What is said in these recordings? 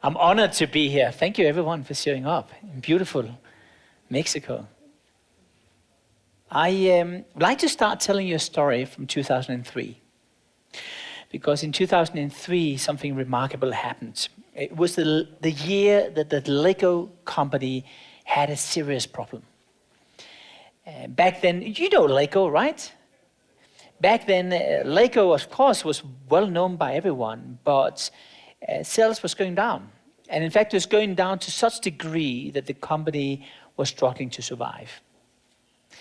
I'm honored to be here. Thank you everyone for showing up in beautiful Mexico. I would like to start telling you a story from 2003. Because in 2003, something remarkable happened. It was the year that the Lego company had a serious problem. Back then, you know Lego, right? Back then, Lego, of course, was well known by everyone, but sales was going down. And in fact, it was going down to such degree that the company was struggling to survive.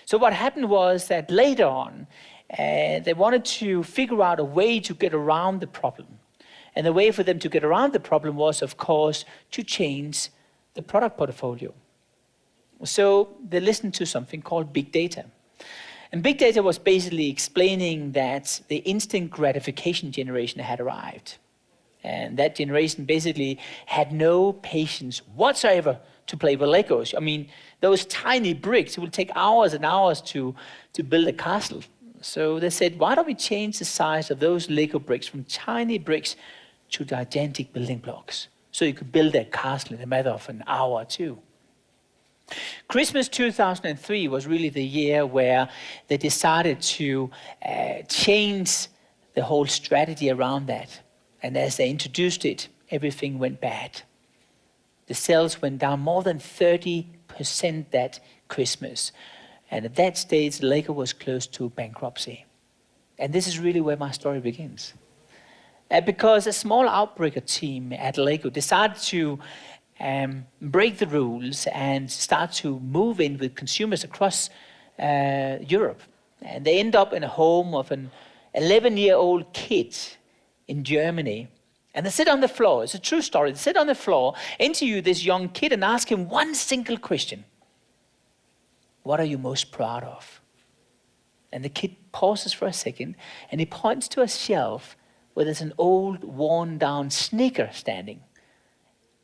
So what happened was that later on, they wanted to figure out a way to get around the problem. And the way for them to get around the problem was, of course, to change the product portfolio. So they listened to something called big data. And big data was basically explaining that the instant gratification generation had arrived. And that generation basically had no patience whatsoever to play with Legos. I mean, those tiny bricks, it would take hours and hours to build a castle. So they said, why don't we change the size of those Lego bricks from tiny bricks to gigantic building blocks? So you could build a castle in a matter of an hour or two. Christmas 2003 was really the year where they decided to change the whole strategy around that. And as they introduced it, everything went bad. The sales went down more than 30% that Christmas. And at that stage, Lego was close to bankruptcy. And this is really where my story begins. Because a small outbreaker team at Lego decided to break the rules and start to move in with consumers across Europe. And they end up in a home of an 11-year-old kid in Germany. And they sit on the floor, it's a true story, they sit on the floor, interview this young kid and ask him one single question. What are you most proud of? And the kid pauses for a second and he points to a shelf where there's an old, worn down sneaker standing.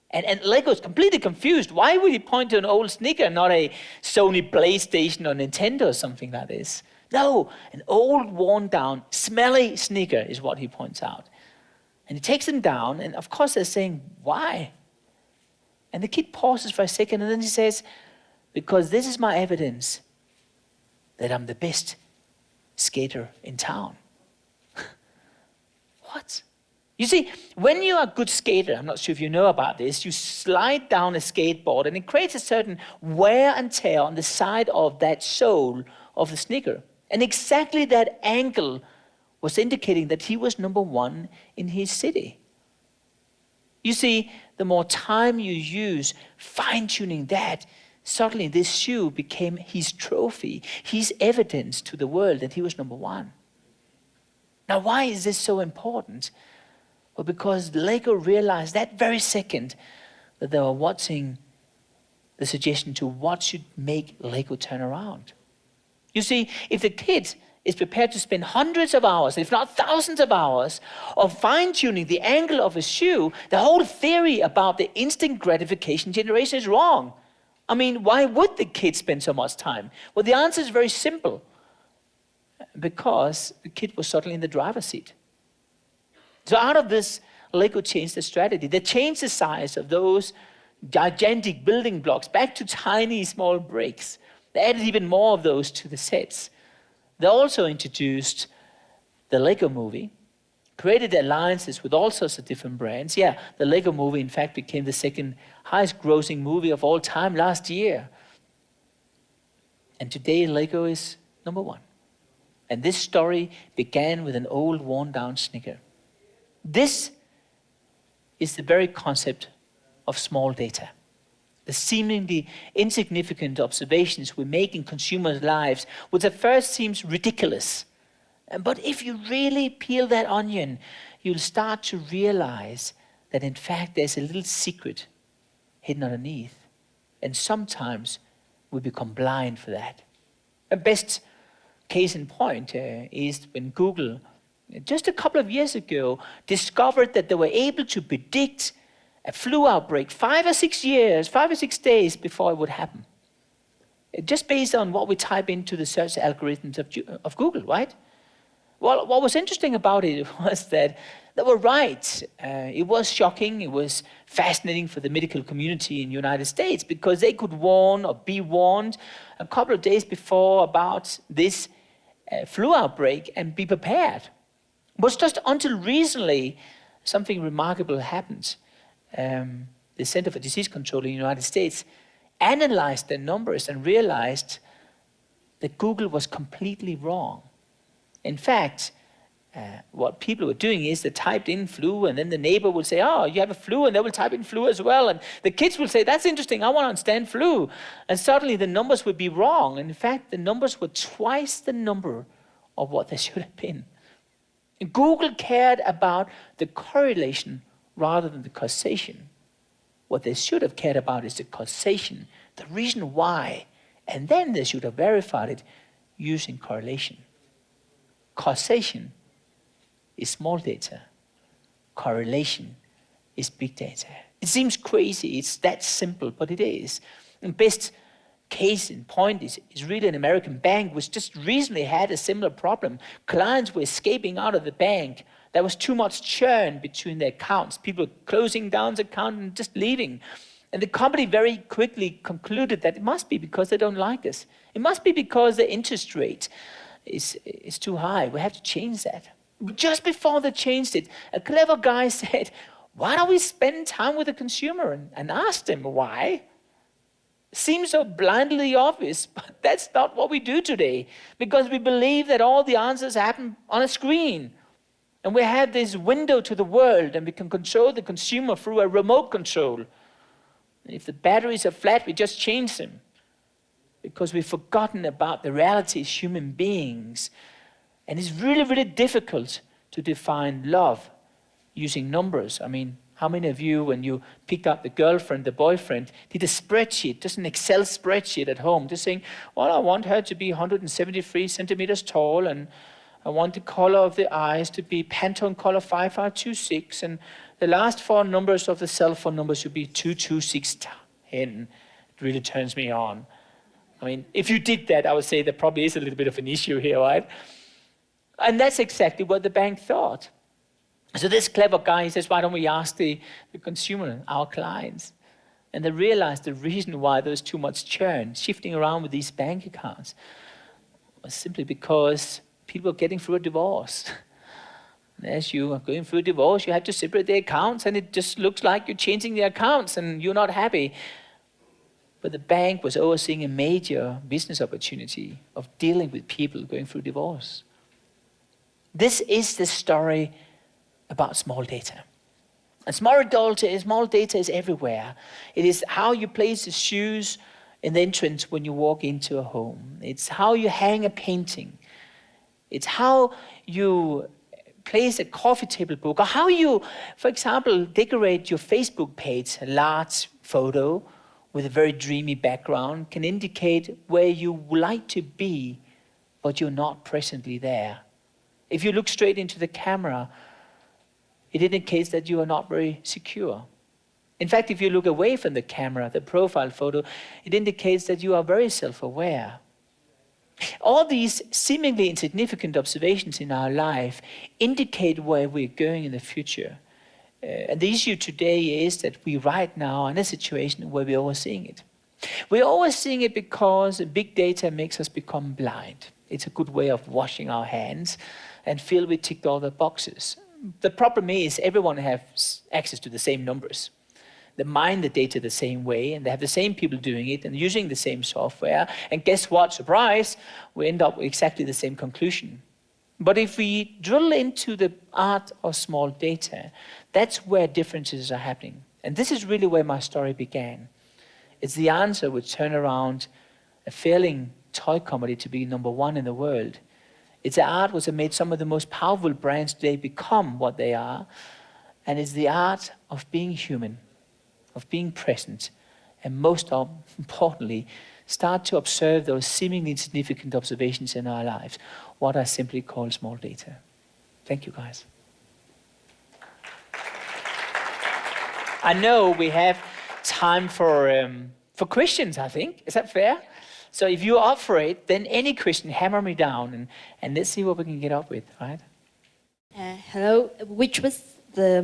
And Lego's completely confused. Why would he point to an old sneaker, not a Sony PlayStation or Nintendo or something like this? No, an old, worn down, smelly sneaker is what he points out. And he takes them down, and of course they're saying, why? And the kid pauses for a second, and then he says, because this is my evidence that I'm the best skater in town. What? You see, when you're a good skater, I'm not sure if you know about this, you slide down a skateboard and it creates a certain wear and tear on the side of that sole of the sneaker. And exactly that angle was indicating that he was number one in his city. You see, the more time you use fine-tuning that, suddenly this shoe became his trophy, his evidence to the world that he was number one. Now, why is this so important? Well, because Lego realized that very second that they were watching the suggestion to what should make Lego turn around. You see, if the kid is prepared to spend hundreds of hours, if not thousands of hours, of fine-tuning the angle of a shoe, the whole theory about the instant gratification generation is wrong. I mean, why would the kid spend so much time? Well, the answer is very simple. Because the kid was suddenly in the driver's seat. So out of this, Lego changed the strategy. They changed the size of those gigantic building blocks back to tiny, small bricks. They added even more of those to the sets. They also introduced the Lego movie, created alliances with all sorts of different brands. Yeah, the Lego movie, in fact, became the second highest grossing movie of all time last year. And today, Lego is number one. And this story began with an old, worn-down sneaker. This is the very concept of small data. The seemingly insignificant observations we make in consumers' lives, which at first seems ridiculous. But if you really peel that onion, you'll start to realize that in fact there's a little secret hidden underneath. And sometimes we become blind for that. The best case in point is when Google, just a couple of years ago, discovered that they were able to predict a flu outbreak 5 or 6 days before it would happen. Just based on what we type into the search algorithms of Google, right? Well, what was interesting about it was that they were right. It was shocking. It was fascinating for the medical community in the United States because they could warn or be warned a couple of days before about this flu outbreak and be prepared. It was just until recently something remarkable happened. The Center for Disease Control in the United States analyzed the numbers and realized that Google was completely wrong. In fact, what people were doing is they typed in flu, and then the neighbor would say, oh, you have a flu, and they will type in flu as well. And the kids will say, that's interesting, I want to understand flu. And suddenly the numbers would be wrong. And in fact, the numbers were twice the number of what they should have been. And Google cared about the correlation rather than the causation. What they should have cared about is the causation, the reason why. And then they should have verified it using correlation. Causation is small data. Correlation is big data. It seems crazy, it's that simple, but it is. And best case in point is really an American bank which just recently had a similar problem. Clients were escaping out of the bank. There was too much churn between the accounts. People closing down the account and just leaving. And the company very quickly concluded that it must be because they don't like us. It must be because the interest rate is too high. We have to change that. Just before they changed it, a clever guy said, why don't we spend time with the consumer and ask them why? Seems so blindly obvious, but that's not what we do today, because we believe that all the answers happen on a screen. And we have this window to the world, and we can control the consumer through a remote control. And if the batteries are flat, we just change them, because we've forgotten about the reality as human beings. And it's really, really difficult to define love using numbers. I mean, how many of you, when you picked up the girlfriend, the boyfriend, did a spreadsheet, just an Excel spreadsheet at home, just saying, well, I want her to be 173 centimeters tall, and I want the color of the eyes to be Pantone color 5526, and the last four numbers of the cell phone number should be 22610. It really turns me on. I mean, if you did that, I would say there probably is a little bit of an issue here, right? And that's exactly what the bank thought. So this clever guy says, why don't we ask the consumer, our clients? And they realized the reason why there was too much churn, shifting around with these bank accounts, was simply because people are getting through a divorce. And as you are going through a divorce, you have to separate the accounts, and it just looks like you're changing the accounts and you're not happy. But the bank was overseeing a major business opportunity of dealing with people going through divorce. This is the story about small data. And small data is everywhere. It is how you place the shoes in the entrance when you walk into a home. It's how you hang a painting. It's how you place a coffee table book, or how you, for example, decorate your Facebook page. A large photo with a very dreamy background can indicate where you would like to be, but you're not presently there. If you look straight into the camera, it indicates that you are not very secure. In fact, if you look away from the camera, the profile photo, it indicates that you are very self-aware. All these seemingly insignificant observations in our life indicate where we're going in the future. And the issue today is that we right now are in a situation where we're overseeing it. We're overseeing it because big data makes us become blind. It's a good way of washing our hands and feel we ticked all the boxes. The problem is everyone has access to the same numbers. They mine the data the same way, and they have the same people doing it and using the same software. And guess what? Surprise, we end up with exactly the same conclusion. But if we drill into the art of small data, that's where differences are happening. And this is really where my story began. It's the answer which turned around a failing toy company to be #1 in the world. It's the art which has made some of the most powerful brands today become what they are. And it's the art of being human, of being present, and most importantly, start to observe those seemingly insignificant observations in our lives, what I simply call small data. Thank you, guys. I know we have time for questions, I think. Is that fair? So if you're up for it, then any question, hammer me down, and let's see what we can get up with, right? Hello. Which was the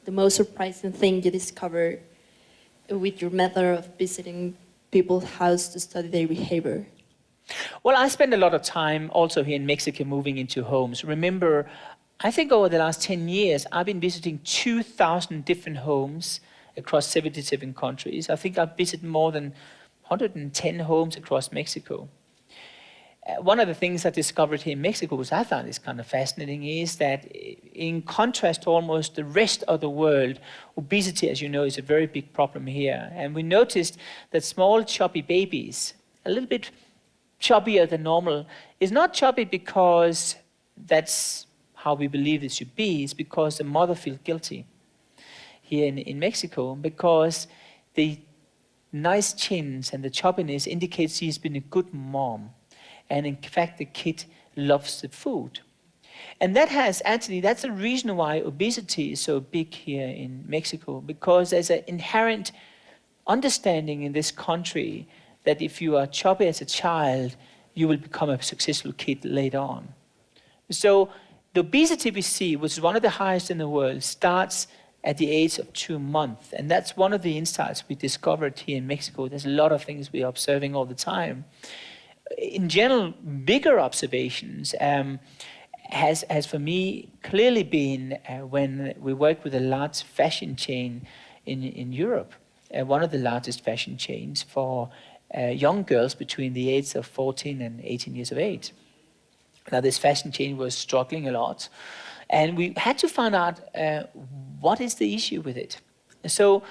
most surprising thing you discovered with your method of visiting people's house to study their behavior? Well, I spend a lot of time also here in Mexico moving into homes. Remember, I think over the last 10 years, I've been visiting 2,000 different homes across 77 countries. I think I've visited more than 110 homes across Mexico. One of the things I discovered here in Mexico, which I found is kind of fascinating, is that in contrast to almost the rest of the world, obesity, as you know, is a very big problem here. And we noticed that small chubby babies, a little bit chubbier than normal, is not chubby because that's how we believe it should be. It's because the mother feels guilty here in Mexico, because the nice chins and the chubbiness indicates she's been a good mom. And in fact, the kid loves the food. And that's the reason why obesity is so big here in Mexico, because there's an inherent understanding in this country that if you are chubby as a child, you will become a successful kid later on. So the obesity we see, which is one of the highest in the world, starts at the age of 2 months. And that's one of the insights we discovered here in Mexico. There's a lot of things we're observing all the time. In general, bigger observations has for me clearly been when we work with a large fashion chain in Europe, one of the largest fashion chains for young girls between the age of 14 and 18 years of age. Now, this fashion chain was struggling a lot, and we had to find out what is the issue with it. So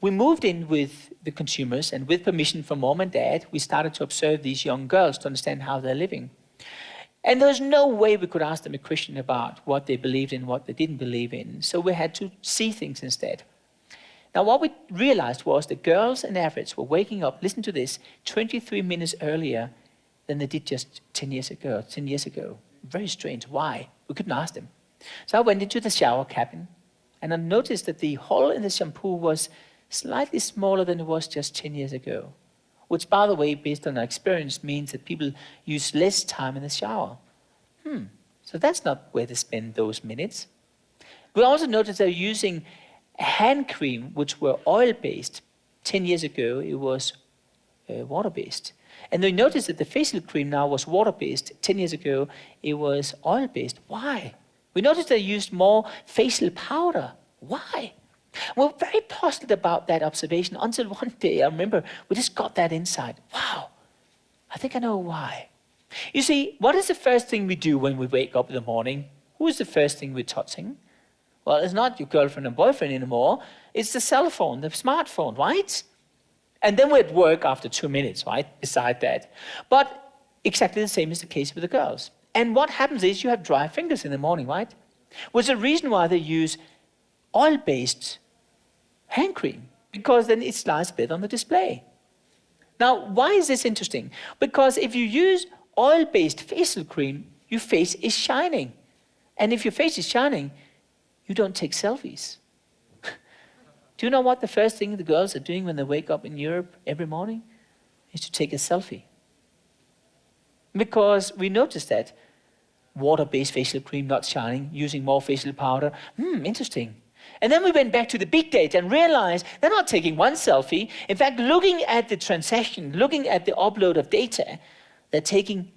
we moved in with the consumers, and with permission from mom and dad, we started to observe these young girls to understand how they're living. And there was no way we could ask them a question about what they believed in, what they didn't believe in. So we had to see things instead. Now, what we realized was that girls on average were waking up, listen to this, 23 minutes earlier than they did just 10 years ago. Very strange. Why? We couldn't ask them. So I went into the shower cabin, and I noticed that the hole in the shampoo was slightly smaller than it was just 10 years ago, which, by the way, based on our experience, means that people use less time in the shower. So that's not where they spend those minutes. We also noticed they're using hand cream, which were oil-based. 10 years ago, it was water-based. And we noticed that the facial cream now was water-based. 10 years ago, it was oil-based. Why? We noticed they used more facial powder. Why? We're very puzzled about that observation until one day, I remember, we just got that insight. Wow, I think I know why. You see, what is the first thing we do when we wake up in the morning? Who is the first thing we're touching? Well, it's not your girlfriend and boyfriend anymore. It's the cell phone, the smartphone, right? And then we're at work after 2 minutes, right, beside that. But exactly the same is the case with the girls. And what happens is you have dry fingers in the morning, right? Which is the reason why they use oil-based hand cream, because then it slides better on the display. Now, why is this interesting? Because if you use oil-based facial cream, your face is shining. And if your face is shining, you don't take selfies. Do you know what the first thing the girls are doing when they wake up in Europe every morning? Is to take a selfie. Because we noticed that water-based facial cream not shining, using more facial powder. Interesting. And then we went back to the big data and realized they're not taking one selfie. In fact, looking at the transaction, looking at the upload of data, they're taking,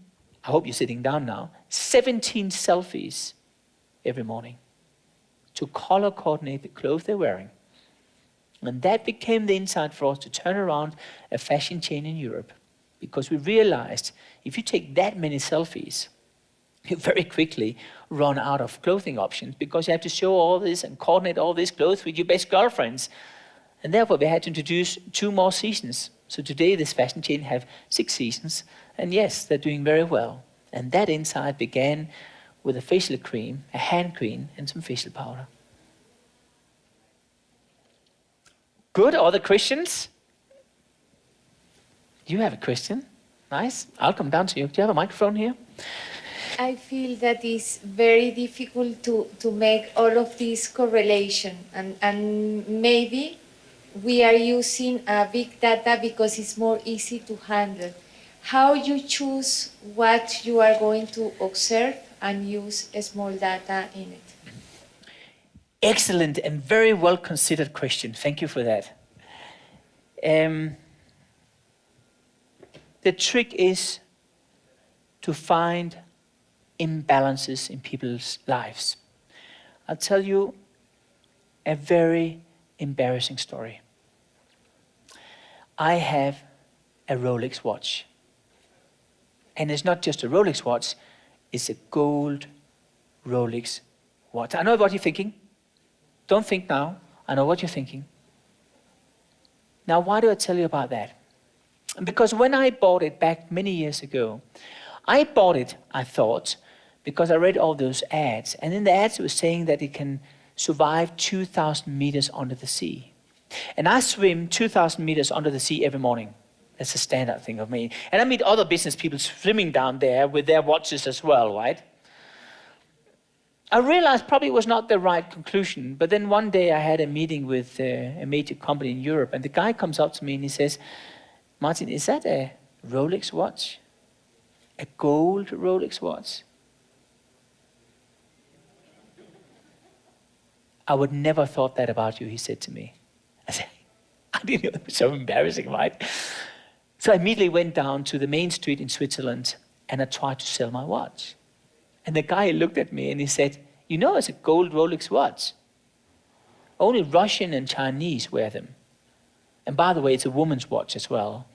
I hope you're sitting down now, 17 selfies every morning to color coordinate the clothes they're wearing. And that became the insight for us to turn around a fashion chain in Europe, because we realized if you take that many selfies, you very quickly run out of clothing options, because you have to show all this and coordinate all these clothes with your best girlfriends. And therefore, we had to introduce 2 more seasons. So today, this fashion chain have 6 seasons. And yes, they're doing very well. And that insight began with a facial cream, a hand cream, and some facial powder. Good. Other questions? You have a question? Nice. I'll come down to you. Do you have a microphone here? I feel that it's very difficult to make all of this correlation, and maybe we are using big data because it's more easy to handle. how you choose what you are going to observe and use small data in it? Excellent and very well considered question. Thank you for that. The trick is to find imbalances in people's lives. I'll tell you a very embarrassing story. I have a Rolex watch. And it's not just a Rolex watch, it's a gold Rolex watch. I know what you're thinking. Don't think now. I know what you're thinking. Now, why do I tell you about that? Because when I bought it back many years ago, I bought it, I thought, because I read all those ads. And in the ads, it was saying that it can survive 2,000 meters under the sea. And I swim 2,000 meters under the sea every morning. That's a standard thing of me. And I meet other business people swimming down there with their watches as well, right? I realized probably it was not the right conclusion, but then one day I had a meeting with a major company in Europe, and the guy comes up to me and he says, Martin, is that a Rolex watch? A gold Rolex watch? I would never thought that about you, he said to me. I said, I didn't know, it was so embarrassing, right? So I immediately went down to the main street in Switzerland and I tried to sell my watch. And the guy looked at me and he said, you know it's a gold Rolex watch. Only Russian and Chinese wear them. And by the way, it's a woman's watch as well.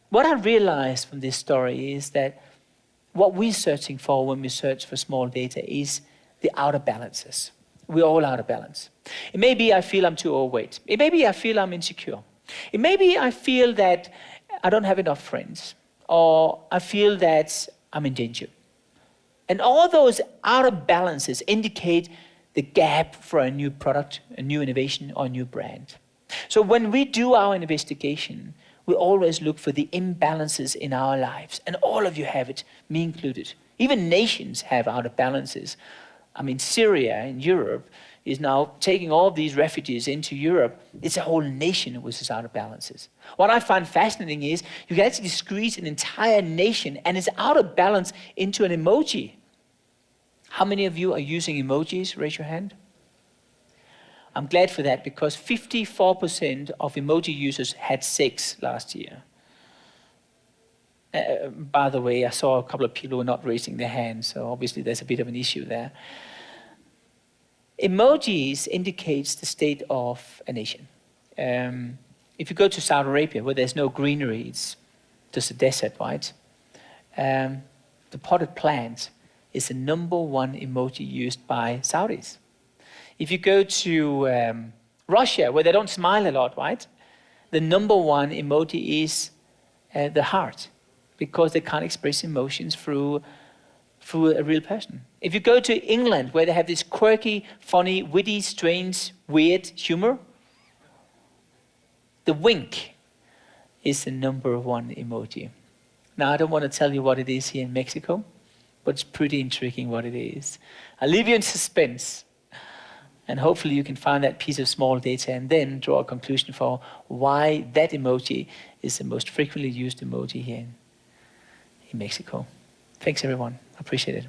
What I realized from this story is that what we're searching for when we search for small data is the outer balances. We're all out of balance. It may be I feel I'm too overweight. It may be I feel I'm insecure. It may be I feel that I don't have enough friends. Or I feel that I'm in danger. And all those outer balances indicate the gap for a new product, a new innovation, or a new brand. So when we do our investigation, we always look for the imbalances in our lives. And all of you have it, me included. Even nations have outer balances. I mean, Syria in Europe is now taking all these refugees into Europe. It's a whole nation which is out of balances. What I find fascinating is you can actually squeeze an entire nation and it's out of balance into an emoji. How many of you are using emojis? Raise your hand. I'm glad for that because 54% of emoji users had sex last year. By the way, I saw a couple of people who were not raising their hands, so obviously there's a bit of an issue there. Emojis indicates the state of a nation. If you go to Saudi Arabia, where there's no greenery, it's just a desert, right? The potted plant is the #1 emoji used by Saudis. If you go to Russia, where they don't smile a lot, right? The #1 emoji is the heart, because they can't express emotions through a real person. If you go to England, where they have this quirky, funny, witty, strange, weird humor, the wink is the #1 emoji. Now, I don't want to tell you what it is here in Mexico, but it's pretty intriguing what it is. I'll leave you in suspense, and hopefully you can find that piece of small data and then draw a conclusion for why that emoji is the most frequently used emoji here in Mexico. Thanks, everyone. I appreciate it.